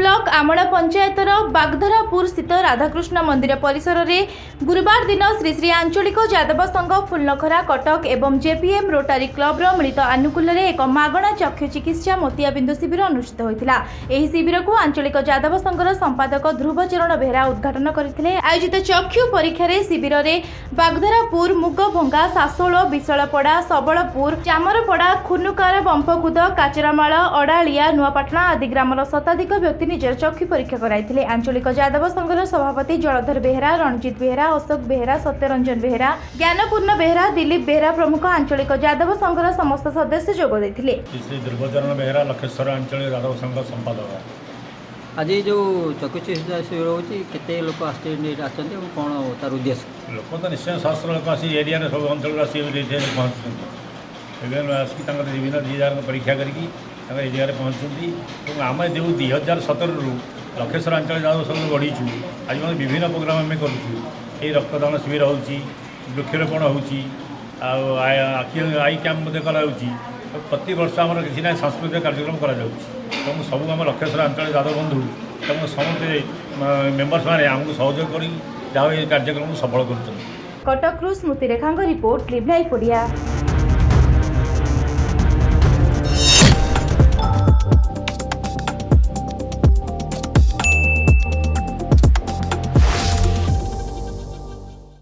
Block आमड़ा पंचायतर बागधरापुर स्थित राधाकृष्ण मंदिर परिसर में गुरुवार दिन श्री श्री आंचलिक यादव संघ फुलनखरा कटक एवं जेपीएम रोटारी क्लब मिलित आनुकूल्य एक मागणा चक्षु चिकित्सा मोतियाबिंदु शिविर अनुष्ठित होता। शिविर को आंचलिक यादव संघर संपादक ध्रुवचरण बेहरा उद्घाटन करते। आयोजित चक्षु परीक्षा शिविर में बागधरापुर मुगभंगा सासोल विशालपड़ा सबलपुर चामरपड़ा खुनुकार बंपकुद काचरामाल अड़ालिया नुआपाटना आदि ग्रामर शताधिक व्यक्ति निजर चक्षु परीक्षा कराइथिले। आंचलिक यादव संघर सभापति जलधर बेहरा, रणजित बेहरा, अशोक बेहरा, सत्यरंजन बेहरा, ज्ञानपूर्ण बेहरा, दिलीप बेहरा प्रमुख आंचलिक यादव संघर समस्त सदस्य जोग देथिले। श्री ध्रुवचरण बेहरा लखेश्वर आंचलिक यादव संघ संपादक। आज जो चक्षु चिकित्सा शिविर होती केते लोक आछन कौन तार उद्देश्य लोक तो निश्चय सहस्र लोक आसी एरिया सब अंचल आसी पहुँचुं आसिक विभिन्न जिला परीक्षा करके एरिया पहुँचुं। आम जो 2017 लखेश्वर आंचलिक यादव संघ गढ़ीचु आज विभिन्न प्रोग्राम आम करूँ। रक्तदान शिविर हो वृक्षरोपण हो आई कैंप कराऊँगी। प्रति वर्ष आम किसी ना सांस्कृतिक कार्यक्रम करा सब आम लखेश्वर आंचलिक यादव बंधु तक समस्ते मेम्बर्स मैंने आमको सहयोग कर कार्यक्रम सफल कर। कटक स्मृति रेखा रिपोर्ट लिव लाइव ओडिया।